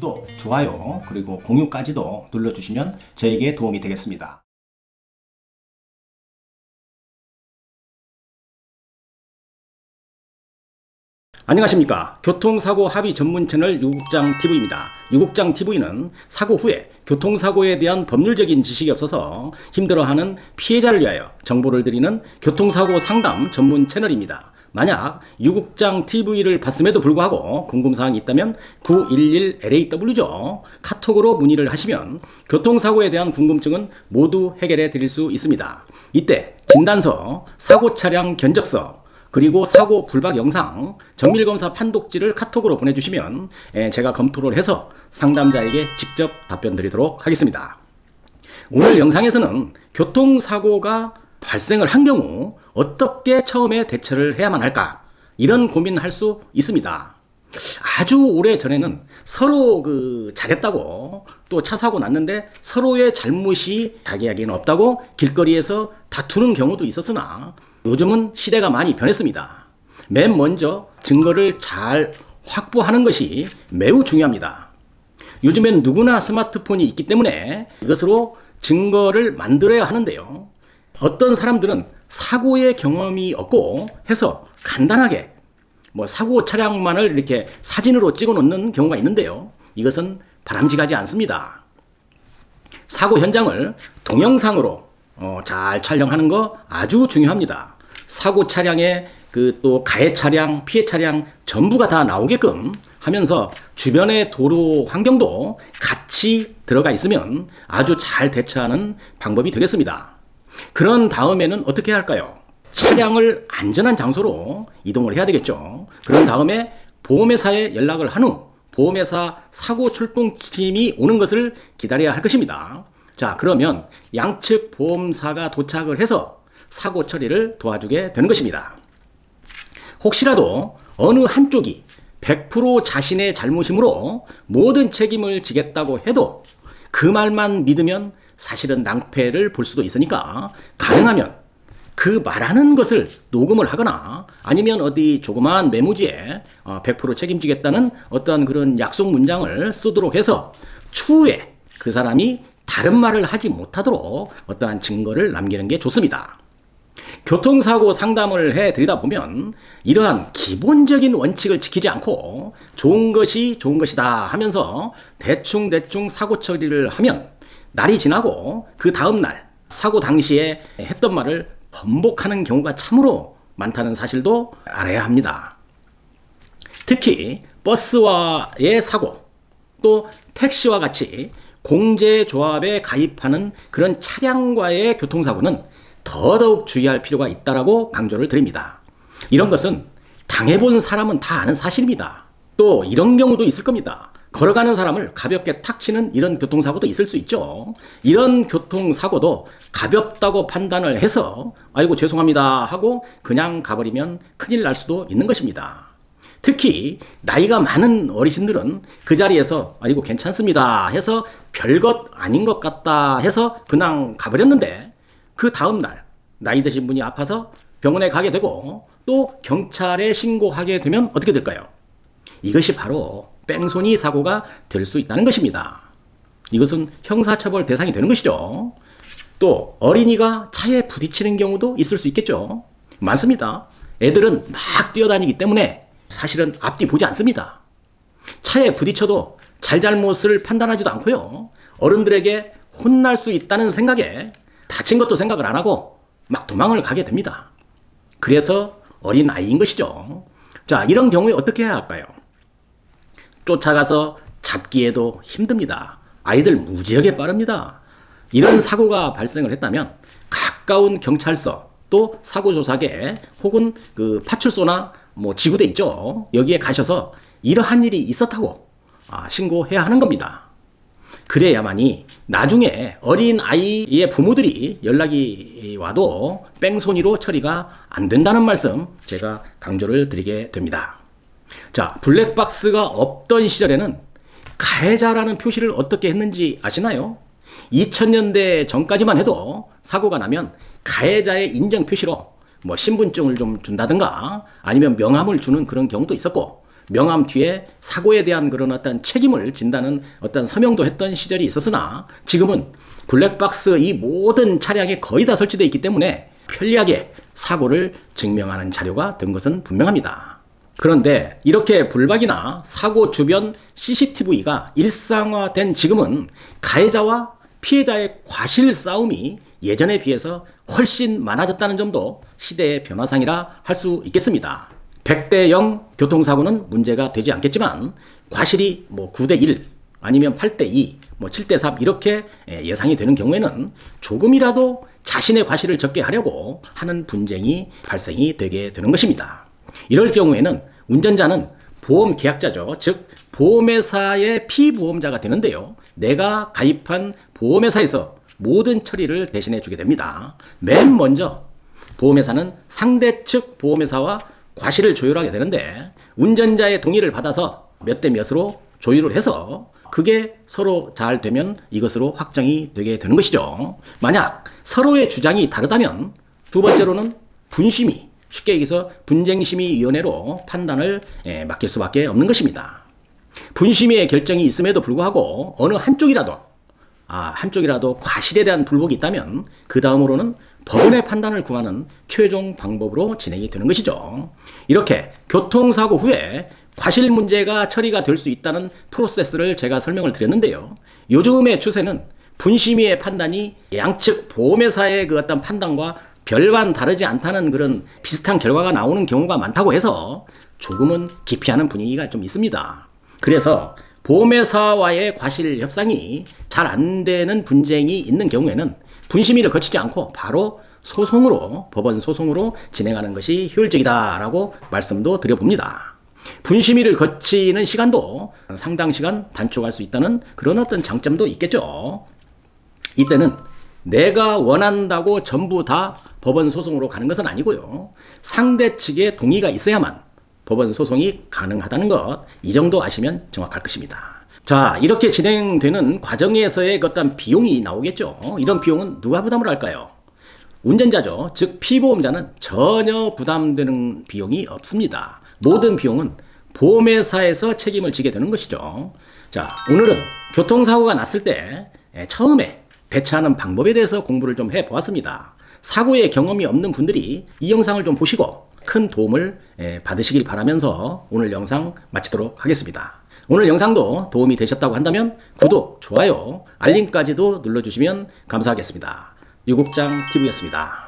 구독, 좋아요, 그리고 공유까지도 눌러주시면 저에게 도움이 되겠습니다. 안녕하십니까. 교통사고 합의 전문 채널 유국장TV입니다. 유국장TV는 사고 후에 교통사고에 대한 법률적인 지식이 없어서 힘들어하는 피해자를 위하여 정보를 드리는 교통사고 상담 전문 채널입니다. 만약 유국장TV를 봤음에도 불구하고 궁금사항이 있다면 911LAW죠. 카톡으로 문의를 하시면 교통사고에 대한 궁금증은 모두 해결해 드릴 수 있습니다. 이때 진단서, 사고차량 견적서, 그리고 사고 불박 영상, 정밀검사 판독지를 카톡으로 보내주시면 제가 검토를 해서 상담자에게 직접 답변 드리도록 하겠습니다. 오늘 영상에서는 교통사고가 발생을 한 경우 어떻게 처음에 대처를 해야만 할까, 이런 고민을 할 수 있습니다. 아주 오래 전에는 서로 잘했다고, 또 차 사고 났는데 서로의 잘못이 자기에게는 없다고 길거리에서 다투는 경우도 있었으나 요즘은 시대가 많이 변했습니다. 맨 먼저 증거를 잘 확보하는 것이 매우 중요합니다. 요즘엔 누구나 스마트폰이 있기 때문에 이것으로 증거를 만들어야 하는데요. 어떤 사람들은 사고의 경험이 없고 해서 간단하게 사고 차량만을 이렇게 사진으로 찍어 놓는 경우가 있는데요. 이것은 바람직하지 않습니다. 사고 현장을 동영상으로 잘 촬영하는 거 아주 중요합니다. 사고 차량의 또 가해 차량, 피해 차량 전부가 다 나오게끔 하면서 주변의 도로 환경도 같이 들어가 있으면 아주 잘 대처하는 방법이 되겠습니다. 그런 다음에는 어떻게 할까요? 차량을 안전한 장소로 이동을 해야 되겠죠. 그런 다음에 보험회사에 연락을 한 후 보험회사 사고 출동팀이 오는 것을 기다려야 할 것입니다. 자, 그러면 양측 보험사가 도착을 해서 사고 처리를 도와주게 되는 것입니다. 혹시라도 어느 한쪽이 100% 자신의 잘못이므로 모든 책임을 지겠다고 해도 그 말만 믿으면 사실은 낭패를 볼 수도 있으니까 가능하면 그 말하는 것을 녹음을 하거나 아니면 어디 조그마한 메모지에 100% 책임지겠다는 어떤 그런 약속 문장을 쓰도록 해서 추후에 그 사람이 다른 말을 하지 못하도록 어떠한 증거를 남기는 게 좋습니다. 교통사고 상담을 해드리다 보면 이러한 기본적인 원칙을 지키지 않고 좋은 것이 좋은 것이다 하면서 대충 사고 처리를 하면 날이 지나고 그 다음날 사고 당시에 했던 말을 번복하는 경우가 참으로 많다는 사실도 알아야 합니다. 특히 버스와의 사고, 또 택시와 같이 공제조합에 가입하는 그런 차량과의 교통사고는 더더욱 주의할 필요가 있다고 강조를 드립니다. 이런 것은 당해본 사람은 다 아는 사실입니다. 또 이런 경우도 있을 겁니다. 걸어가는 사람을 가볍게 탁 치는 이런 교통사고도 있을 수 있죠. 이런 교통사고도 가볍다고 판단을 해서 아이고 죄송합니다 하고 그냥 가버리면 큰일 날 수도 있는 것입니다. 특히 나이가 많은 어르신들은 그 자리에서 아이고 괜찮습니다 해서 별것 아닌 것 같다 해서 그냥 가버렸는데 그 다음날 나이 드신 분이 아파서 병원에 가게 되고 또 경찰에 신고하게 되면 어떻게 될까요? 이것이 바로 뺑소니 사고가 될 수 있다는 것입니다. 이것은 형사처벌 대상이 되는 것이죠. 또 어린이가 차에 부딪히는 경우도 있을 수 있겠죠. 많습니다. 애들은 막 뛰어다니기 때문에 사실은 앞뒤 보지 않습니다. 차에 부딪혀도 잘잘못을 판단하지도 않고요. 어른들에게 혼날 수 있다는 생각에 다친 것도 생각을 안 하고 막 도망을 가게 됩니다. 그래서 어린 아이인 것이죠. 자, 이런 경우에 어떻게 해야 할까요? 쫓아가서 잡기에도 힘듭니다. 아이들 무지하게 빠릅니다. 이런 사고가 발생을 했다면 가까운 경찰서, 또 사고조사계 혹은 파출소나 지구대 있죠. 여기에 가셔서 이러한 일이 있었다고 신고해야 하는 겁니다. 그래야만이 나중에 어린 아이의 부모들이 연락이 와도 뺑소니로 처리가 안 된다는 말씀 제가 강조를 드리게 됩니다. 자, 블랙박스가 없던 시절에는 가해자라는 표시를 어떻게 했는지 아시나요? 2000년대 전까지만 해도 사고가 나면 가해자의 인정 표시로 신분증을 좀 준다든가 아니면 명함을 주는 그런 경우도 있었고, 명함 뒤에 사고에 대한 그런 어떤 책임을 진다는 어떤 서명도 했던 시절이 있었으나 지금은 블랙박스 이 모든 차량에 거의 다 설치되어 있기 때문에 편리하게 사고를 증명하는 자료가 된 것은 분명합니다. 그런데 이렇게 불박이나 사고 주변 CCTV가 일상화된 지금은 가해자와 피해자의 과실 싸움이 예전에 비해서 훨씬 많아졌다는 점도 시대의 변화상이라 할 수 있겠습니다. 100대 0 교통사고는 문제가 되지 않겠지만 과실이 9대 1 아니면 8대 2, 7대 3 이렇게 예상이 되는 경우에는 조금이라도 자신의 과실을 적게 하려고 하는 분쟁이 발생이 되게 되는 것입니다. 이럴 경우에는 운전자는 보험 계약자죠. 즉 보험회사의 피보험자가 되는데요. 내가 가입한 보험회사에서 모든 처리를 대신해 주게 됩니다. 맨 먼저 보험회사는 상대 측 보험회사와 과실을 조율하게 되는데 운전자의 동의를 받아서 몇 대 몇으로 조율을 해서 그게 서로 잘 되면 이것으로 확정이 되게 되는 것이죠. 만약 서로의 주장이 다르다면 두 번째로는 분심의, 쉽게 얘기해서 분쟁심의위원회로 판단을 맡길 수밖에 없는 것입니다. 분심의의 결정이 있음에도 불구하고 어느 한쪽이라도 과실에 대한 불복이 있다면 그 다음으로는 법원의 판단을 구하는 최종 방법으로 진행이 되는 것이죠. 이렇게 교통사고 후에 과실 문제가 처리가 될 수 있다는 프로세스를 제가 설명을 드렸는데요. 요즘의 추세는 분심의의 판단이 양측 보험회사의 그 어떤 판단과 별반 다르지 않다는 그런 비슷한 결과가 나오는 경우가 많다고 해서 조금은 기피하는 분위기가 좀 있습니다. 그래서 보험회사와의 과실 협상이 잘 안 되는 분쟁이 있는 경우에는 분심의를 거치지 않고 바로 법원 소송으로 진행하는 것이 효율적이다라고 말씀도 드려봅니다. 분심의를 거치는 시간도 상당 시간 단축할 수 있다는 그런 어떤 장점도 있겠죠. 이때는 내가 원한다고 전부 다 법원 소송으로 가는 것은 아니고요. 상대 측의 동의가 있어야만 법원 소송이 가능하다는 것, 이 정도 아시면 정확할 것입니다. 자, 이렇게 진행되는 과정에서의 어떤 비용이 나오겠죠. 이런 비용은 누가 부담을 할까요? 운전자죠. 즉 피보험자는 전혀 부담되는 비용이 없습니다. 모든 비용은 보험회사에서 책임을 지게 되는 것이죠. 자, 오늘은 교통사고가 났을 때 처음에 대처하는 방법에 대해서 공부를 좀 해보았습니다. 사고의 경험이 없는 분들이 이 영상을 좀 보시고 큰 도움을 받으시길 바라면서 오늘 영상 마치도록 하겠습니다. 오늘 영상도 도움이 되셨다고 한다면 구독, 좋아요, 알림까지도 눌러주시면 감사하겠습니다. 유국장TV였습니다.